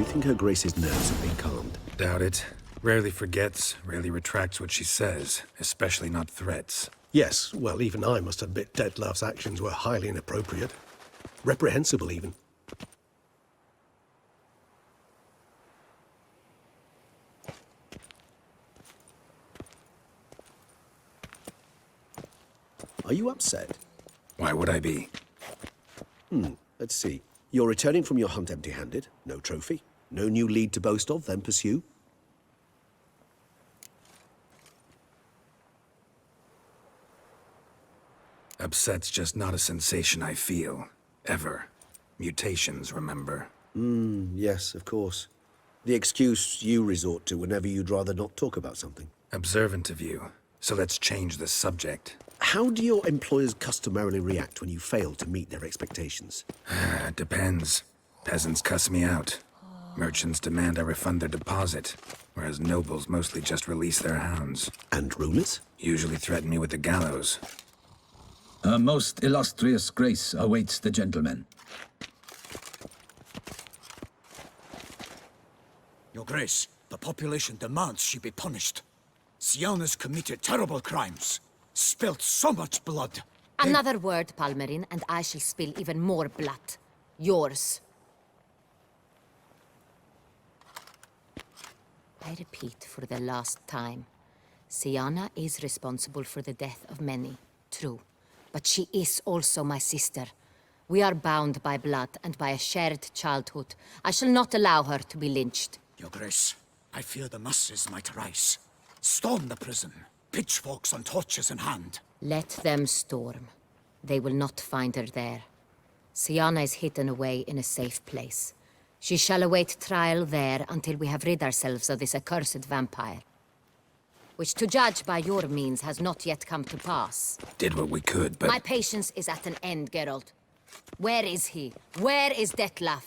think Her Grace's nerves have been calmed? Doubt it. Rarely forgets, rarely retracts what she says, especially not threats. Yes, well, even I must admit Detlav's actions were highly inappropriate. Reprehensible, even. Are you upset? Why would I be? Let's see. You're returning from your hunt empty-handed. No trophy. No new lead to boast of, then pursue. Upset's just not a sensation I feel. Ever. Mutations, remember? Yes, of course. The excuse you resort to whenever you'd rather not talk about something. Observant of you. So let's change the subject. How do your employers customarily react when you fail to meet their expectations? Depends. Peasants cuss me out. Merchants demand I refund their deposit, whereas nobles mostly just release their hounds. And rulers? Usually threaten me with the gallows. A most illustrious grace awaits the gentleman. Your Grace, the population demands she be punished. Syanna's committed terrible crimes. Spilt so much blood. Another word, Palmerin, and I shall spill even more blood. Yours. I repeat for the last time. Syanna is responsible for the death of many, true. But she is also my sister. We are bound by blood and by a shared childhood. I shall not allow her to be lynched. Your Grace, I fear the masses might rise. Storm the prison, pitchforks and torches in hand. Let them storm. They will not find her there. Syanna is hidden away in a safe place. She shall await trial there until we have rid ourselves of this accursed vampire. Which, to judge by your means, has not yet come to pass. Did what we could, but... My patience is at an end, Geralt. Where is he? Where is Detlav?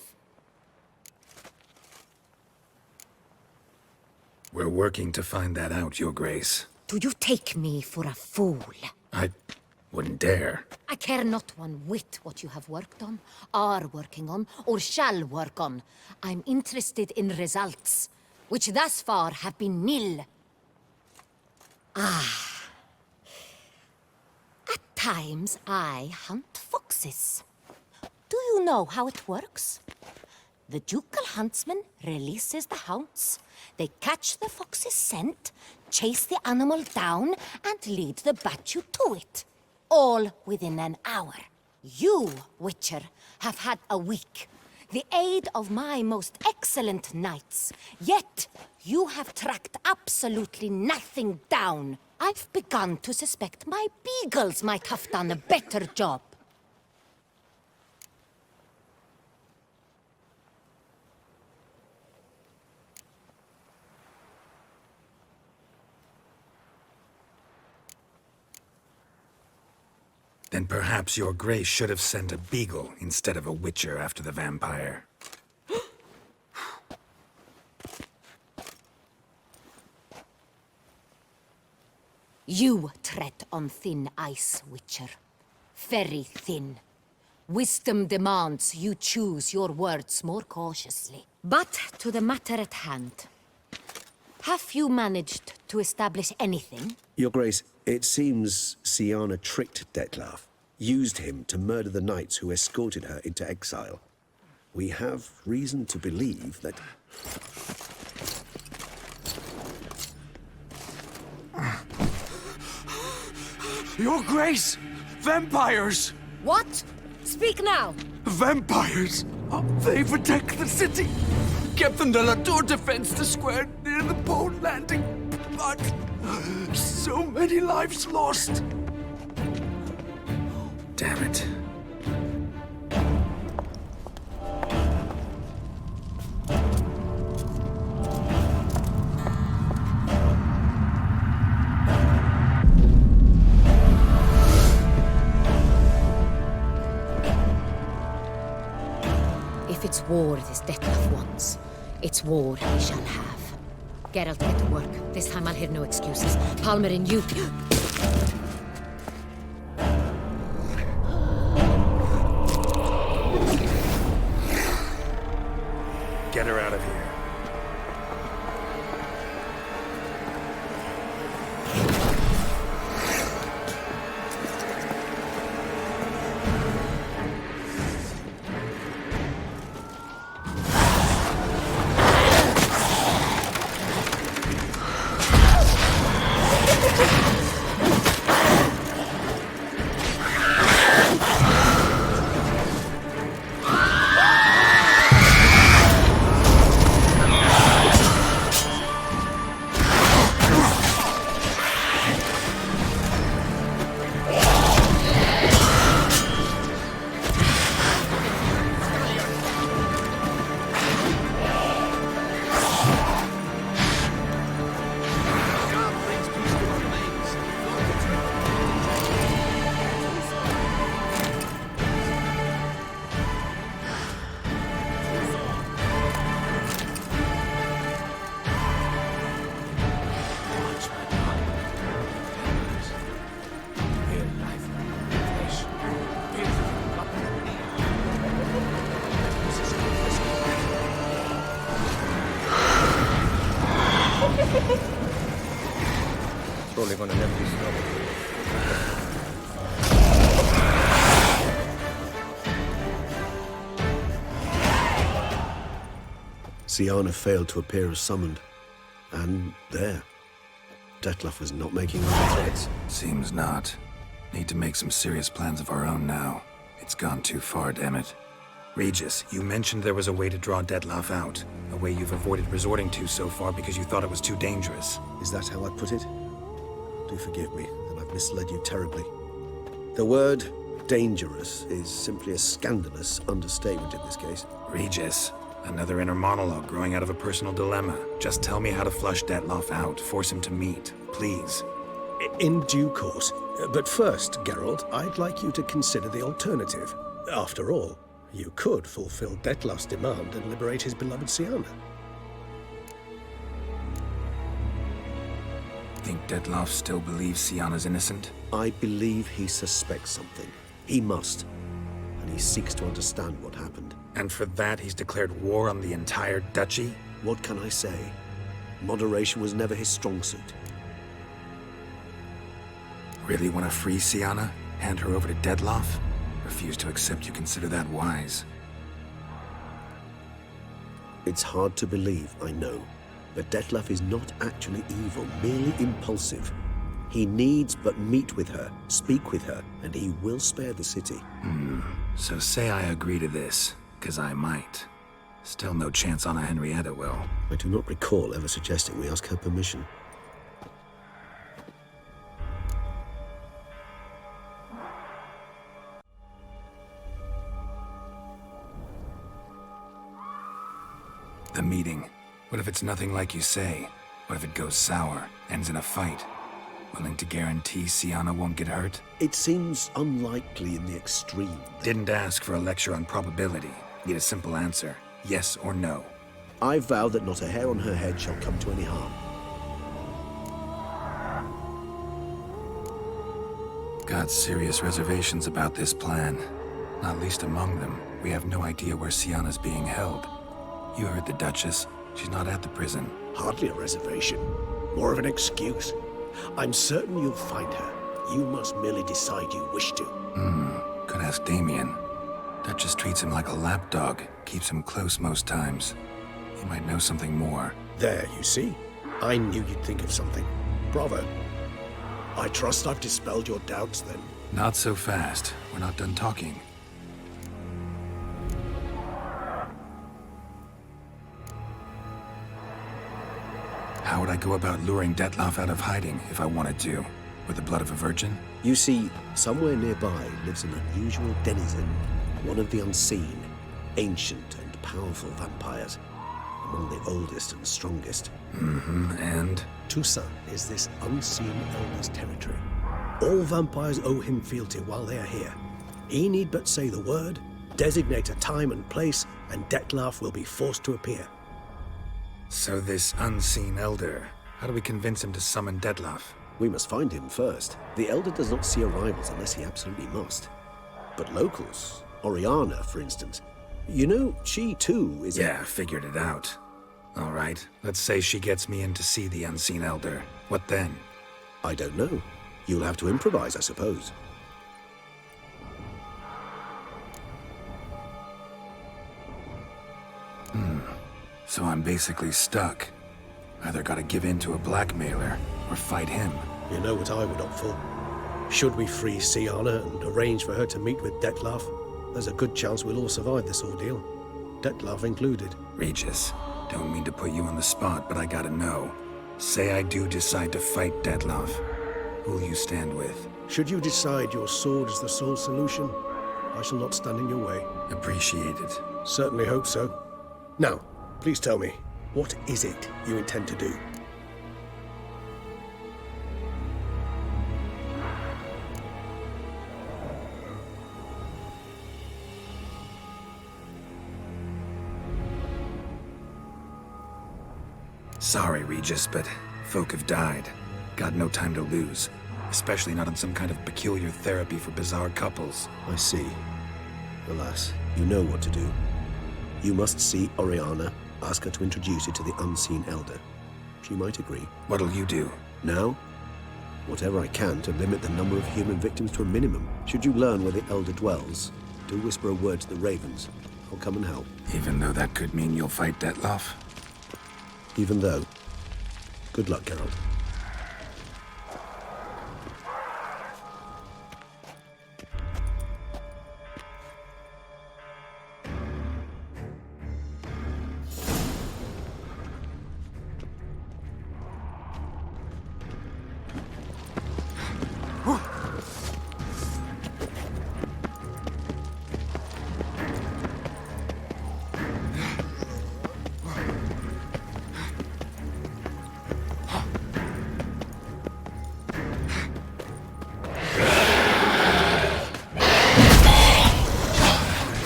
We're working to find that out, Your Grace. Do you take me for a fool? I wouldn't dare. I care not one whit what you have worked on, are working on, or shall work on. I'm interested in results, which thus far have been nil. At times, I hunt foxes. Do you know how it works? The ducal huntsman releases the hounds. They catch the fox's scent, chase the animal down, and lead the battue to it. All within an hour. You, Witcher, have had a week. The aid of my most excellent knights. Yet, you have tracked absolutely nothing down. I've begun to suspect my beagles might have done a better job. Then perhaps Your Grace should have sent a beagle instead of a witcher after the vampire. You tread on thin ice, Witcher. Very thin. Wisdom demands you choose your words more cautiously. But to the matter at hand. Have you managed to establish anything? Your Grace, it seems Syanna tricked Detlav, used him to murder the knights who escorted her into exile. We have reason to believe that... Your Grace! Vampires! What? Speak now! Vampires! They protect the city! Captain de la Tour defends the square near the boat landing, but so many lives lost! Damn it. If it's war this Detlav wants, it's war he shall have. Geralt, get to work. This time I'll hear no excuses. Palmerin, you... Get her out of here. Probably gonna never be trouble. Sienna failed to appear as summoned. And there. Detlef was not making other threats. Seems not. Need to make some serious plans of our own now. It's gone too far, damn it. Regis, you mentioned there was a way to draw Detlef out. A way you've avoided resorting to so far because you thought it was too dangerous. Is that how I put it? Do forgive me that I've misled you terribly. The word dangerous is simply a scandalous understatement in this case. Regis, another inner monologue growing out of a personal dilemma. Just tell me how to flush Detlef out, force him to meet, please. In due course. But first, Geralt, I'd like you to consider the alternative. After all, you could fulfill Detlef's demand and liberate his beloved Sienna. Think Detlef still believes Sienna's innocent? I believe he suspects something. He must. And he seeks to understand what happened. And for that, he's declared war on the entire duchy? What can I say? Moderation was never his strong suit. Really want to free Sienna? Hand her over to Detlef? Refuse to accept you consider that wise. It's hard to believe, I know. But Detlef is not actually evil, merely impulsive. He needs but meet with her, speak with her, and he will spare the city. So say I agree to this, 'cause I might. Still no chance Anna Henrietta will. I do not recall ever suggesting we ask her permission. The meeting. What if it's nothing like you say? What if it goes sour, ends in a fight? Willing to guarantee Sienna won't get hurt? It seems unlikely in the extreme. Didn't ask for a lecture on probability. Need a simple answer. Yes or no. I vow that not a hair on her head shall come to any harm. Got serious reservations about this plan. Not least among them, we have no idea where Sienna's being held. You heard the Duchess. She's not at the prison. Hardly a reservation. More of an excuse. I'm certain you'll find her. You must merely decide you wish to. Could ask Damien. Duchess treats him like a lapdog. Keeps him close most times. He might know something more. There, you see? I knew you'd think of something. Bravo. I trust I've dispelled your doubts then. Not so fast. We're not done talking. How would I go about luring Detlef out of hiding if I wanted to? With the blood of a virgin? You see, somewhere nearby lives an unusual denizen, one of the unseen, ancient and powerful vampires, among the oldest and strongest. And? Toussaint is this unseen elder's territory. All vampires owe him fealty while they are here. He need but say the word, designate a time and place, and Detlef will be forced to appear. So this unseen elder, how do we convince him to summon Detlef? We must find him first. The Elder does not see arrivals unless he absolutely must. But locals, Oriana, for instance, You know, she too is... Yeah, figured it out. All right, let's say she gets me in to see the Unseen Elder. What then? I don't know. You'll have to improvise, I suppose. So I'm basically stuck. Either gotta give in to a blackmailer, or fight him. You know what I would opt for. Should we free Sienna and arrange for her to meet with Detlef, there's a good chance we'll all survive this ordeal. Detlef included. Regis, don't mean to put you on the spot, but I gotta know. Say I do decide to fight Detlef. Who'll you stand with? Should you decide your sword is the sole solution, I shall not stand in your way. Appreciate it. Certainly hope so. Now, please tell me, what is it you intend to do? Sorry, Regis, but folk have died. Got no time to lose. Especially not on some kind of peculiar therapy for bizarre couples. I see. Alas, you know what to do. You must see Oriana, ask her to introduce you to the Unseen Elder. She might agree. What'll you do? Now, whatever I can to limit the number of human victims to a minimum. Should you learn where the Elder dwells, do whisper a word to the Ravens. I'll come and help. Even though that could mean you'll fight Detlef? Even though. Good luck, Geralt.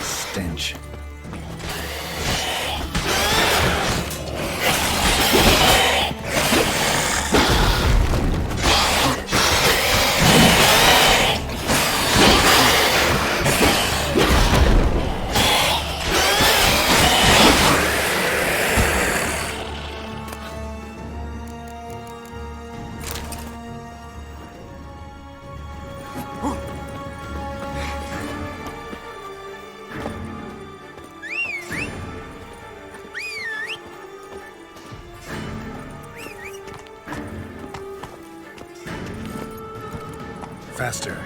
Stench. Faster.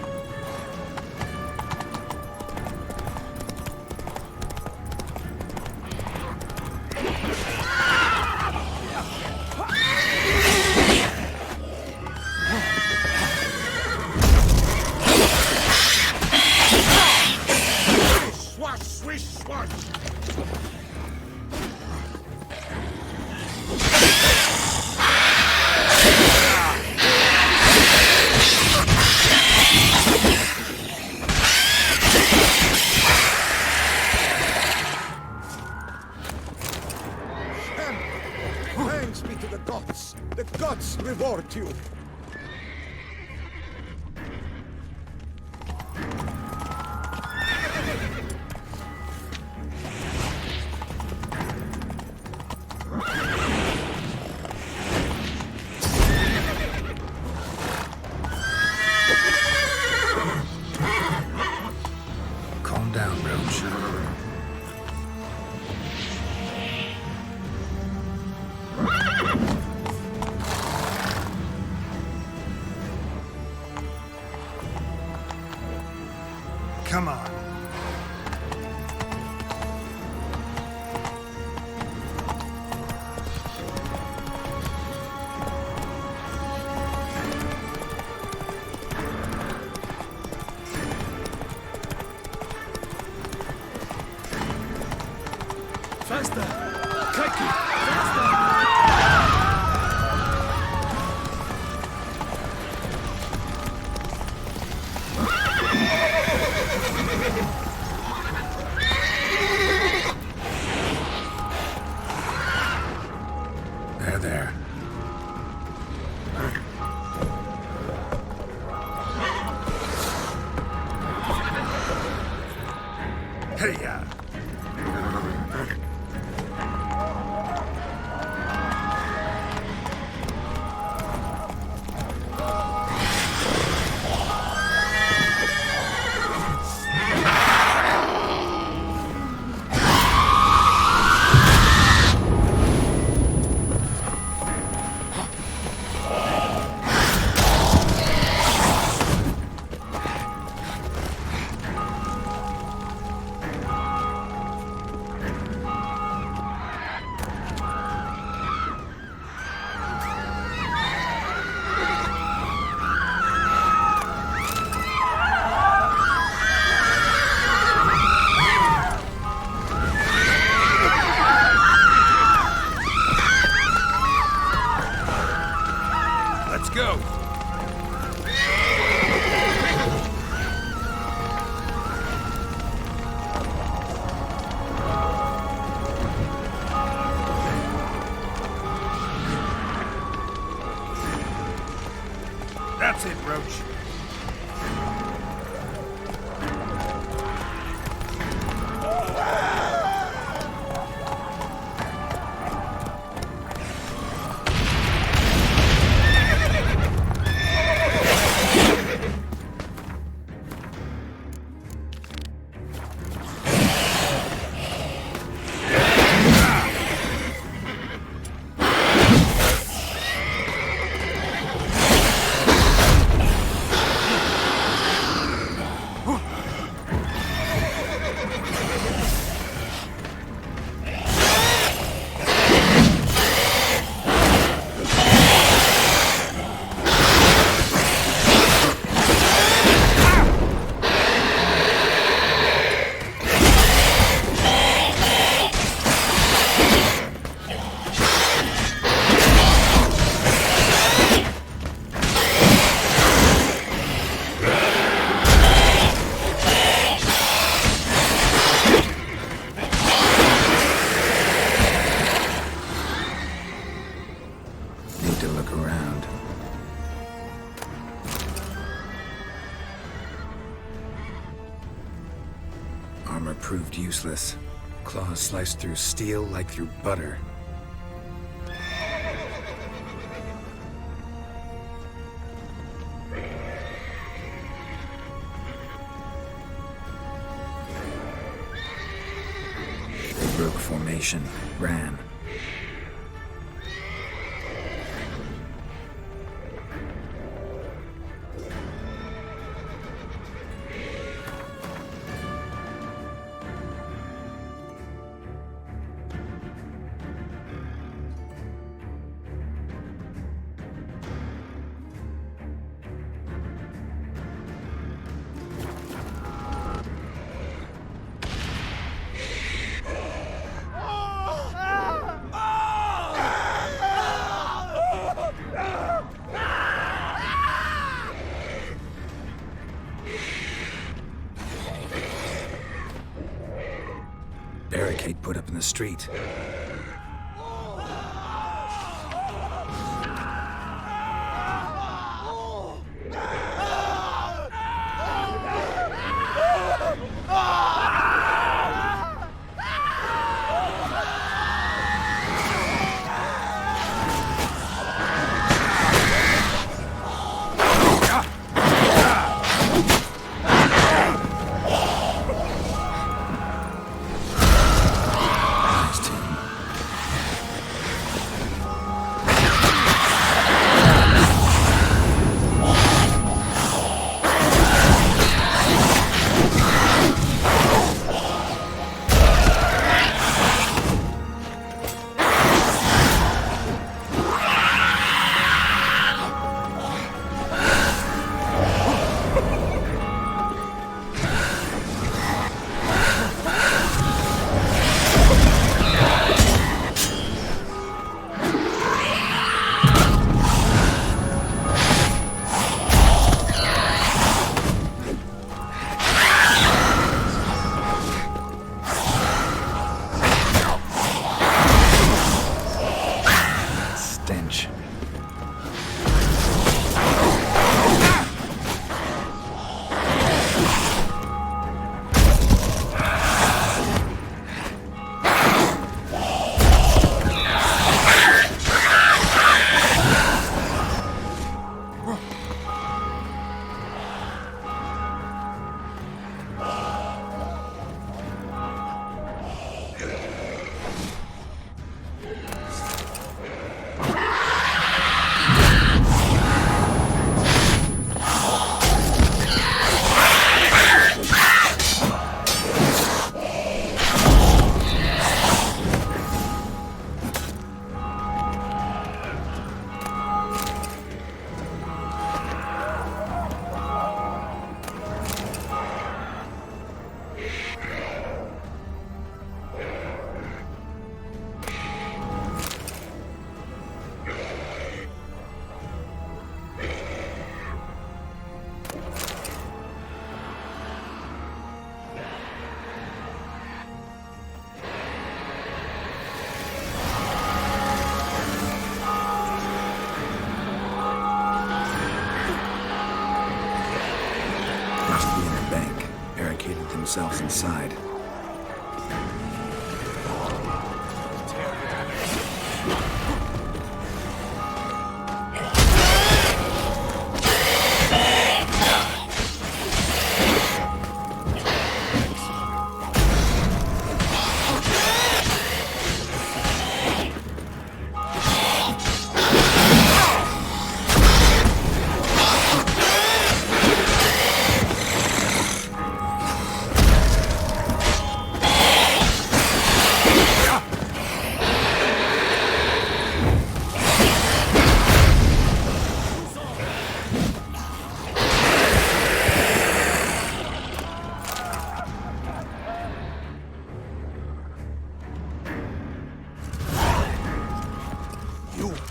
Swash, swish, swash! Thanks be to the gods! The gods reward you! Calm down, Roach. Come on. Faster! Kaki! Faster! There. Hey-ya! useless. Claws sliced through steel like through butter. They broke formation, ran. Barricade put up in the street. Themselves inside.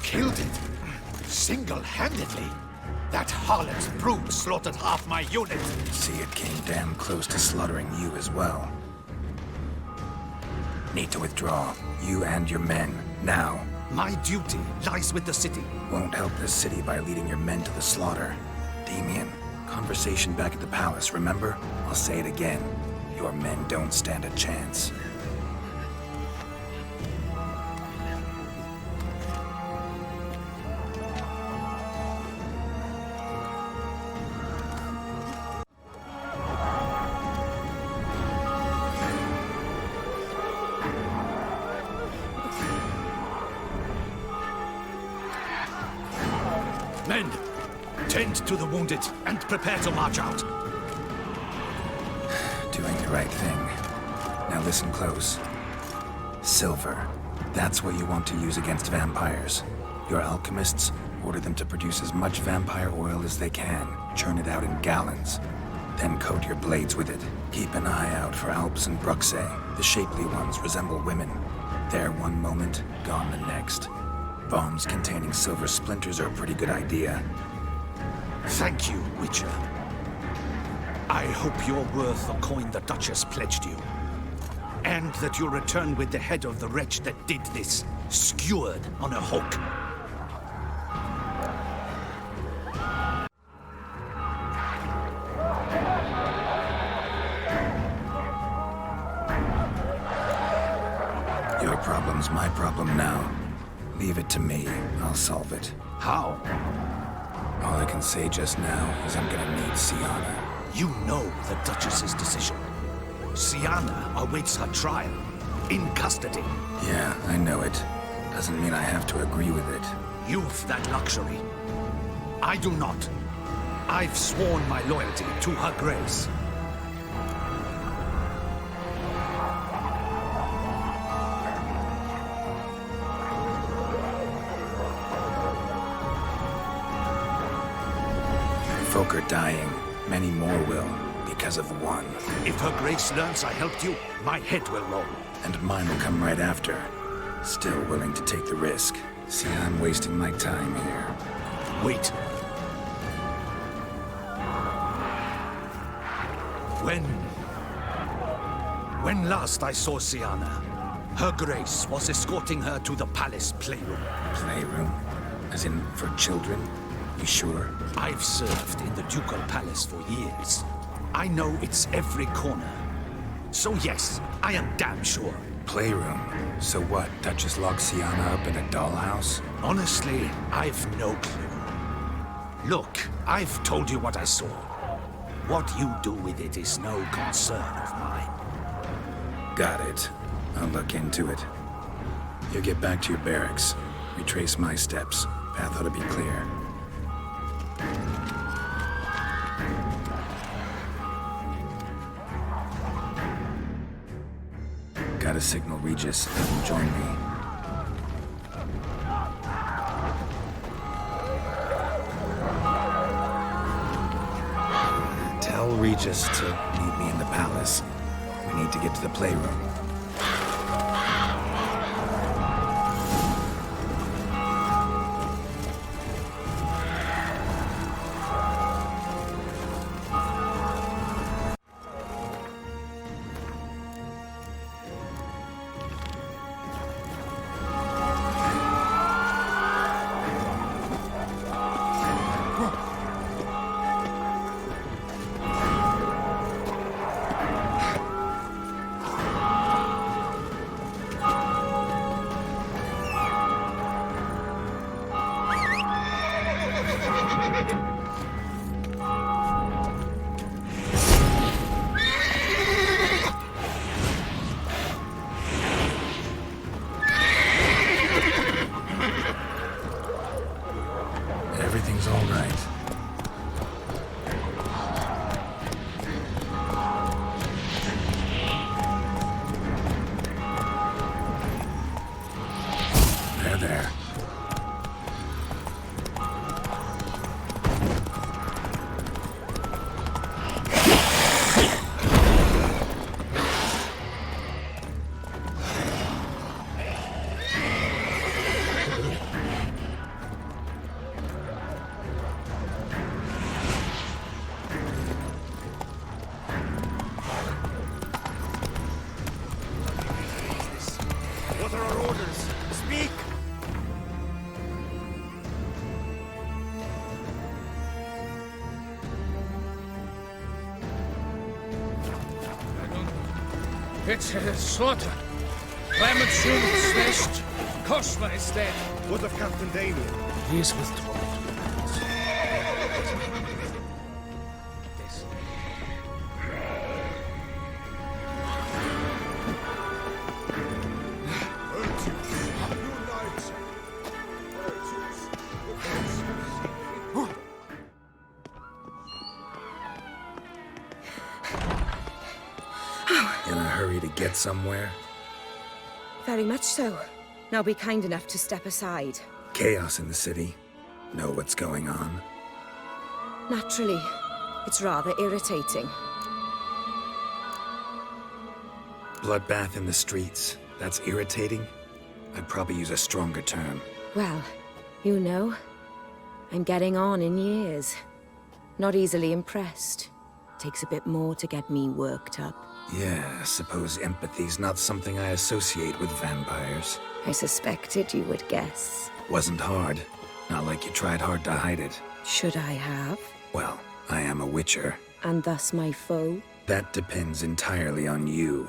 Killed it? Single-handedly? That harlot's brood slaughtered half my unit. See, it came damn close to slaughtering you as well. Need to withdraw. You and your men. Now. My duty lies with the city. Won't help this city by leading your men to the slaughter. Damien, conversation back at the palace, remember? I'll say it again. Your men don't stand a chance. Men, tend to the wounded and prepare to march out. Doing the right thing. Now listen close. Silver. That's what you want to use against vampires. Your alchemists, order them to produce as much vampire oil as they can. Churn it out in gallons. Then coat your blades with it. Keep an eye out for Alps and Bruxae. The shapely ones resemble women. There one moment, gone the next. Bombs containing silver splinters are a pretty good idea. Thank you, Witcher. I hope you're worth the coin the Duchess pledged you. And that you'll return with the head of the wretch that did this, skewered on a hook. Your problem's my problem now. Leave it to me. I'll solve it. How? All I can say just now is I'm gonna need Sienna. You know the Duchess's decision. Sienna awaits her trial, in custody. Yeah, I know it. Doesn't mean I have to agree with it. You've that luxury. I do not. I've sworn my loyalty to her grace. Folk are dying. Many more will, because of one. If her grace learns I helped you, my head will roll. And mine will come right after. Still willing to take the risk. See, I'm wasting my time here. Wait. When last I saw Sienna, her grace was escorting her to the palace playroom. Playroom? As in, for children? You sure? I've served in the ducal palace for years. I know it's every corner. So yes, I am damn sure. Playroom? So what, Duchess locked Sienna up in a dollhouse? Honestly, I've no clue. Look, I've told you what I saw. What you do with it is no concern of mine. Got it. I'll look into it. You get back to your barracks. Retrace my steps. Path ought to be clear. Gotta signal Regis. Have him join me. Tell Regis to meet me in the palace. We need to get to the playroom. Everything's all right. There. What are our orders? Speak! It's a slaughter. Clement soon slashed. Cosma is dead. What of Captain Damien? He is with Torment. In a hurry to get somewhere? Very much so. Now be kind enough to step aside. Chaos in the city. Know what's going on? Naturally. It's rather irritating. Bloodbath in the streets. That's irritating? I'd probably use a stronger term. Well, you know, I'm getting on in years. Not easily impressed. Takes a bit more to get me worked up. Yeah, suppose empathy's not something I associate with vampires. I suspected you would guess. Wasn't hard. Not like you tried hard to hide it. Should I have? Well, I am a witcher. And thus my foe? That depends entirely on you.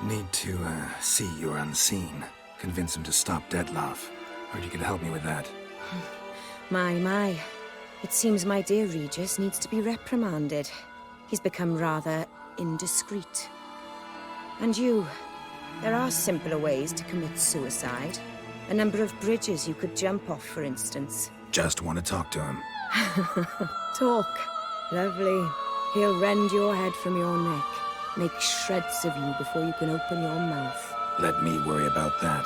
Need to, see you're unseen. Convince him to stop Dettlaff. Heard you could help me with that. My. It seems my dear Regis needs to be reprimanded. He's become rather indiscreet. And you, there are simpler ways to commit suicide. A number of bridges you could jump off, for instance. Just want to talk to him. Talk. Lovely. He'll rend your head from your neck. Make shreds of you before you can open your mouth. Let me worry about that.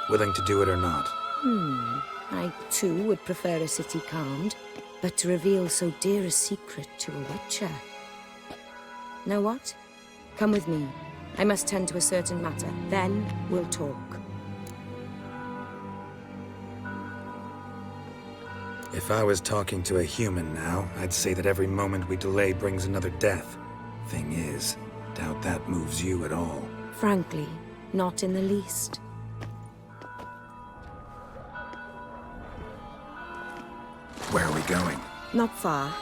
Willing to do it or not? I, too, would prefer a city calmed, but to reveal so dear a secret to a witcher. Know what? Come with me. I must tend to a certain matter. Then we'll talk. If I was talking to a human now, I'd say that every moment we delay brings another death. Thing is, doubt that moves you at all. Frankly, not in the least. Where are we going? Not far.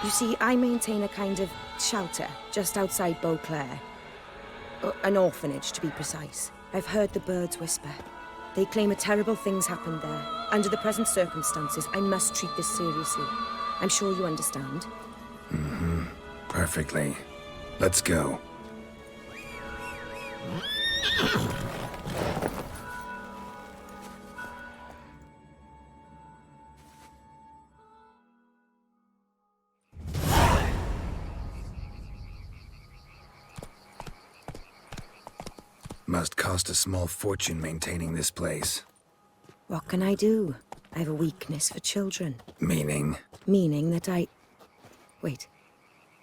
You see, I maintain a kind of shelter just outside Beauclair. An orphanage, to be precise. I've heard the birds whisper. They claim a terrible thing's happened there. Under the present circumstances, I must treat this seriously. I'm sure you understand. Perfectly. Let's go. Must cost a small fortune maintaining this place. What can I do? I have a weakness for children. Meaning? Meaning that I... Wait.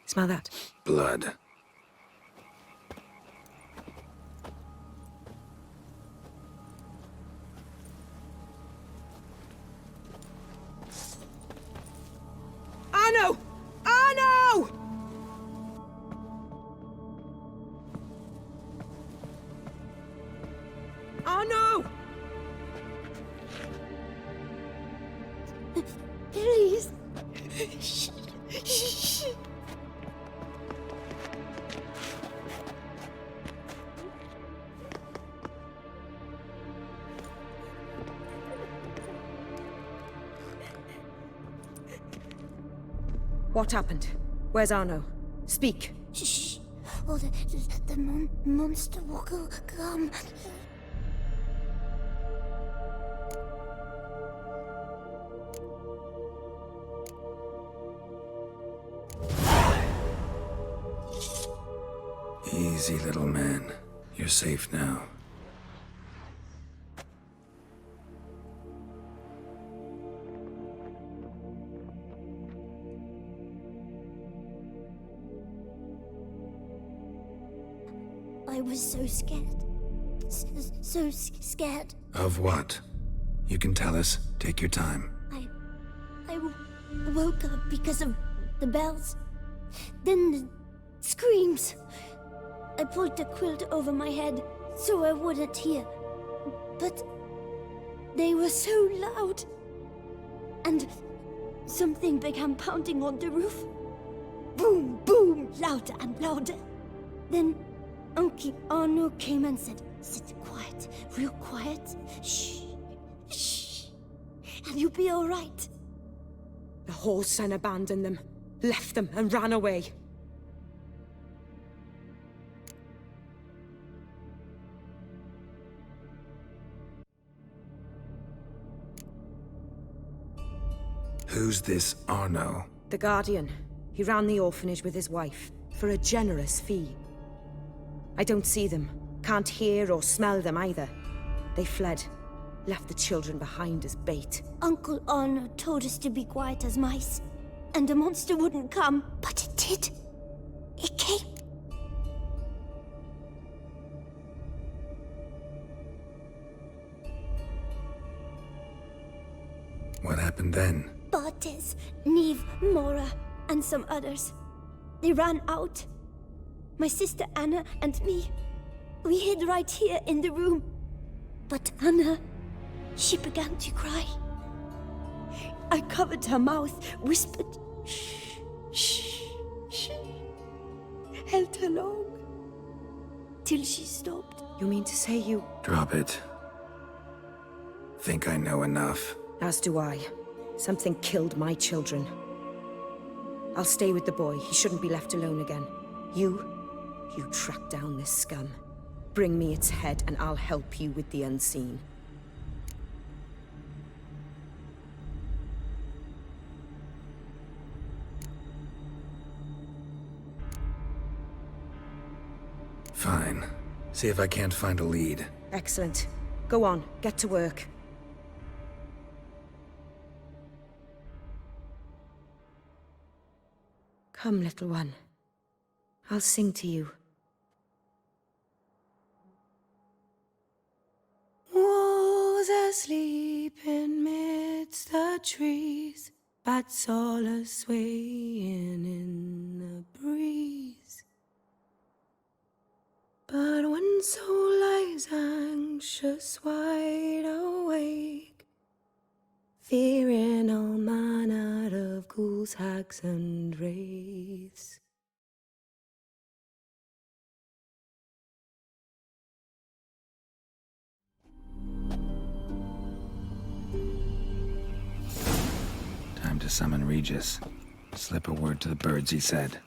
Smell that? Blood. Arno! Arno! Arno! Please. What happened? Where's Arno? Speak. Shh. Oh, the monster will come. Easy, little man. You're safe now. I was so scared. So scared. Of what? You can tell us. Take your time. I woke up because of the bells. Then the screams. I pulled the quilt over my head so I wouldn't hear. But they were so loud and something began pounding on the roof. Boom, boom, louder and louder. Then Uncle Arno came and said, "Sit quiet, real quiet. Shh, shh, and you'll be all right." The whole son abandoned them, left them and ran away. Who's this Arno? The Guardian. He ran the orphanage with his wife, for a generous fee. I don't see them, can't hear or smell them either. They fled, left the children behind as bait. Uncle Arno told us to be quiet as mice, and the monster wouldn't come, but it did. It came. What happened then? Bartes, Neve, Mora, and some others. They ran out. My sister Anna and me, we hid right here in the room. But Anna, she began to cry. I covered her mouth, whispered, "Shh, shh, shh," held her long, till she stopped. You mean to say you... Drop it. Think I know enough. As do I. Something killed my children. I'll stay with the boy. He shouldn't be left alone again. You track down this scum. Bring me its head and I'll help you with the unseen. Fine. See if I can't find a lead. Excellent. Go on, get to work. Come, little one. I'll sing to you. Was asleep in midst the trees, bats all a-swaying in the breeze. But one soul lies anxious, wide awake, fearing all manner of ghouls, hags, and wraiths. Time to summon Regis. Slip a word to the birds, he said.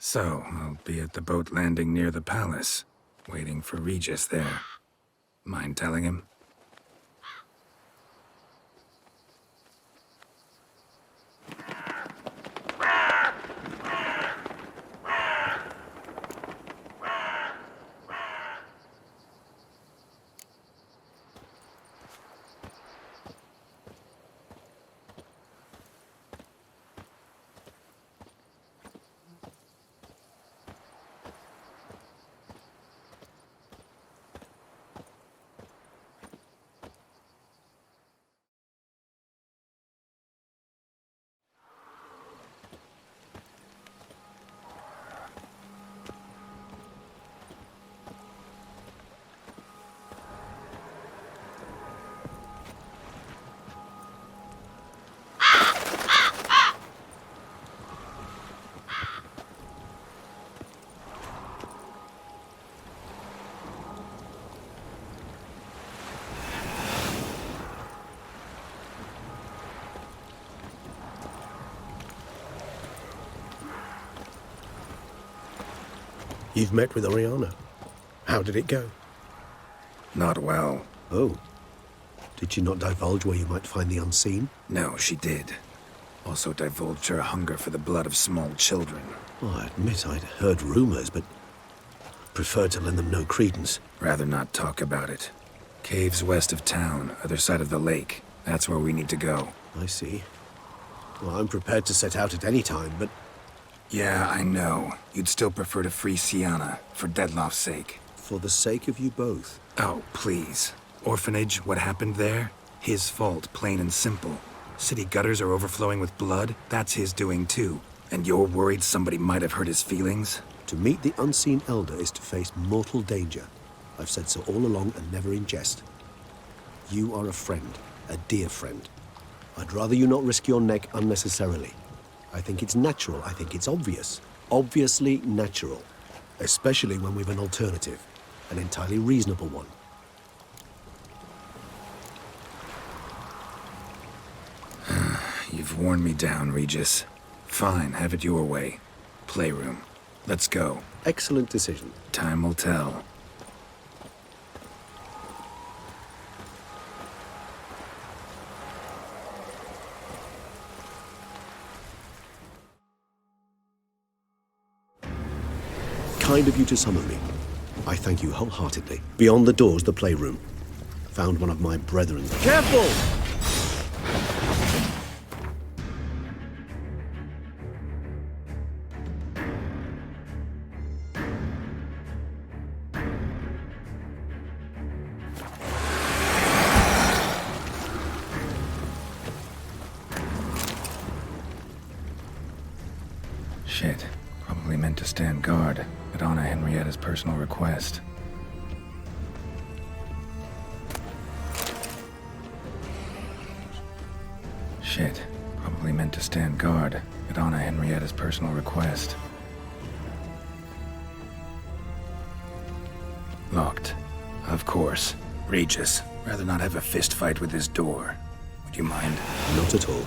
So, I'll be at the boat landing near the palace, waiting for Regis there. Mind telling him? You've met with Oriana. How did it go? Not well. Oh. Did she not divulge where you might find the unseen? No, she did. Also divulged her hunger for the blood of small children. Well, I admit I'd heard rumors, but preferred to lend them no credence. Rather not talk about it. Caves west of town, other side of the lake. That's where we need to go. I see. Well, I'm prepared to set out at any time, but Yeah, I know. You'd still prefer to free Sienna, for Dettlaff's sake. For the sake of you both. Oh, please. Orphanage, what happened there? His fault, plain and simple. City gutters are overflowing with blood, that's his doing too. And you're worried somebody might have hurt his feelings? To meet the unseen elder is to face mortal danger. I've said so all along and never in jest. You are a friend, a dear friend. I'd rather you not risk your neck unnecessarily. I think it's natural, I think it's obvious. Obviously natural. Especially when we've an alternative. An entirely reasonable one. You've worn me down, Regis. Fine, have it your way. Playroom. Let's go. Excellent decision. Time will tell. Kind of you to summon me. I thank you wholeheartedly. Beyond the doors, the playroom. Found one of my brethren. Careful! Shit. Probably meant to stand guard, at Anna Henrietta's personal request. Shit. Probably meant to stand guard, at Anna Henrietta's personal request. Locked. Of course. Regis, rather not have a fist fight with this door. Would you mind? Not at all.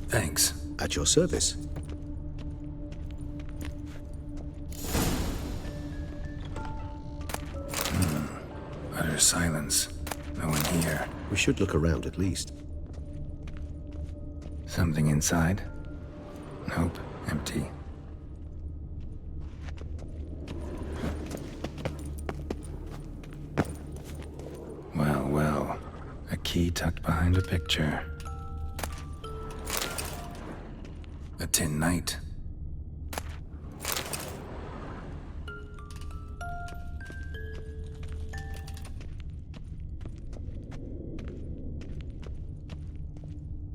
Thanks. At your service. Utter silence. No one here. We should look around at least. Something inside? Nope. Empty. Well, well. A key tucked behind a picture. A tin knight.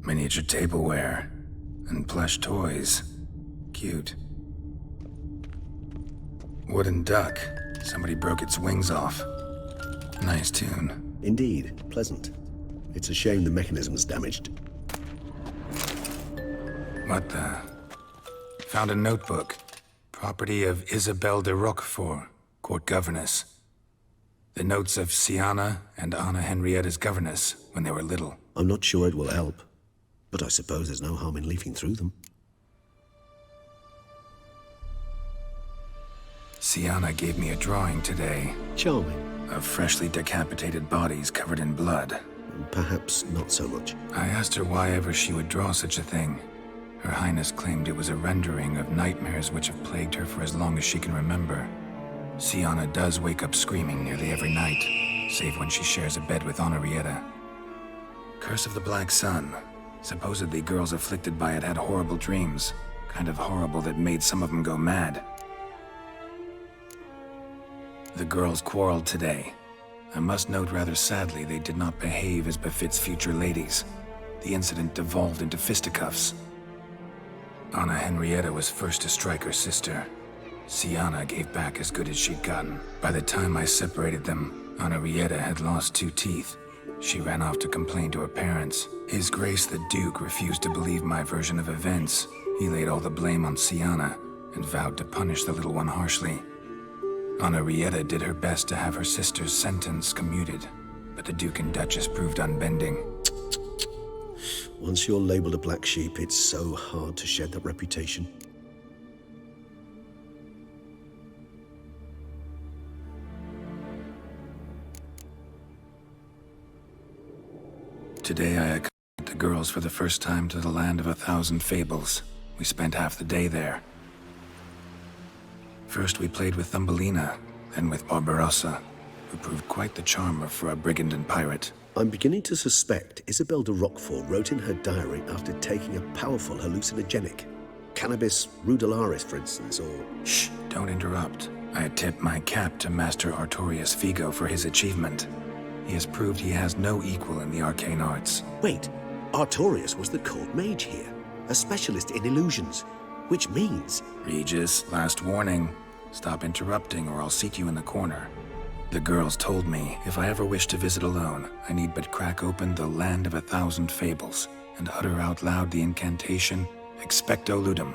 Miniature tableware. And plush toys. Cute. Wooden duck. Somebody broke its wings off. Nice tune. Indeed, pleasant. It's a shame the mechanism's damaged. What the? Found a notebook. Property of Isabelle de Roquefort, court governess. The notes of Sienna and Anna Henrietta's governess when they were little. I'm not sure it will help, but I suppose there's no harm in leafing through them. Sienna gave me a drawing today. Charming. Of freshly decapitated bodies covered in blood. Perhaps not so much. I asked her why ever she would draw such a thing. Her Highness claimed it was a rendering of nightmares which have plagued her for as long as she can remember. Sienna does wake up screaming nearly every night, save when she shares a bed with Henrietta. Curse of the Black Sun. Supposedly girls afflicted by it had horrible dreams. Kind of horrible that made some of them go mad. The girls quarreled today. I must note rather sadly they did not behave as befits future ladies. The incident devolved into fisticuffs. Anna Henrietta was first to strike her sister. Sienna gave back as good as she'd gotten. By the time I separated them, Henrietta had lost 2 teeth. She ran off to complain to her parents. His Grace the Duke refused to believe my version of events. He laid all the blame on Sienna and vowed to punish the little one harshly. Henrietta did her best to have her sister's sentence commuted, but the Duke and Duchess proved unbending. Once you're labeled a black sheep, it's so hard to shed that reputation. Today I accompanied the girls for the first time to the land of 1,000 fables. We spent half the day there. First we played with Thumbelina, then with Barbarossa, who proved quite the charmer for a brigand and pirate. I'm beginning to suspect Isabel de Roquefort wrote in her diary after taking a powerful hallucinogenic. Cannabis rudelaris, for instance, or... Shh, don't interrupt. I tip my cap to Master Artorius Figo for his achievement. He has proved he has no equal in the arcane arts. Wait, Artorius was the court mage here, a specialist in illusions, which means... Regis, last warning. Stop interrupting or I'll seat you in the corner. The girls told me if I ever wish to visit alone, I need but crack open the Land of 1,000 Fables and utter out loud the incantation, Expecto Ludum.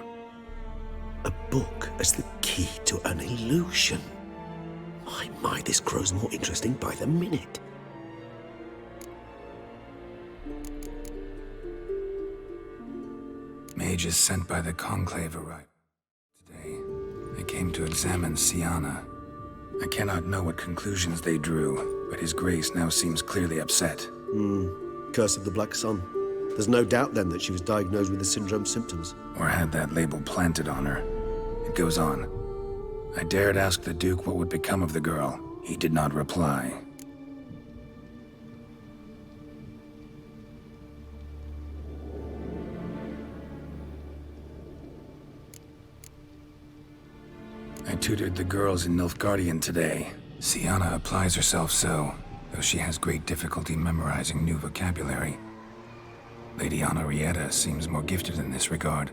A book as the key to an illusion. My, this grows more interesting by the minute. Mages sent by the Conclave arrived. Today, they came to examine Siana. I cannot know what conclusions they drew, but His Grace now seems clearly upset. Curse of the Black Sun. There's no doubt then that she was diagnosed with the syndrome symptoms. Or had that label planted on her. It goes on. I dared ask the Duke what would become of the girl. He did not reply. I tutored the girls in Nilfgaardian today. Siana applies herself so, though she has great difficulty memorizing new vocabulary. Lady Henrietta seems more gifted in this regard,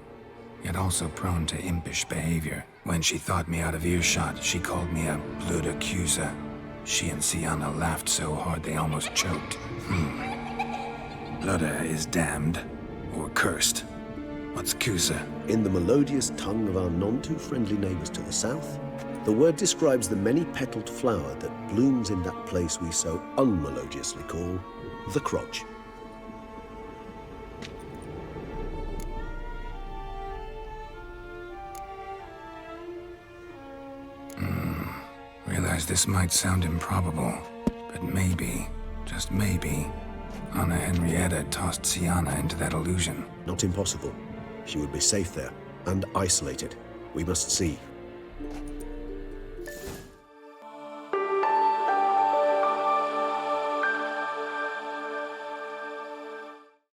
yet also prone to impish behavior. When she thought me out of earshot, she called me a blood accuser. She and Siana laughed so hard they almost choked. Blooda is damned, or cursed. What's Cusa? In the melodious tongue of our none-too-friendly neighbors to the south, the word describes the many-petaled flower that blooms in that place we so unmelodiously call the crotch. Realize this might sound improbable, but maybe, just maybe, Anna Henrietta tossed Siana into that illusion. Not impossible. She would be safe there, and isolated. We must see.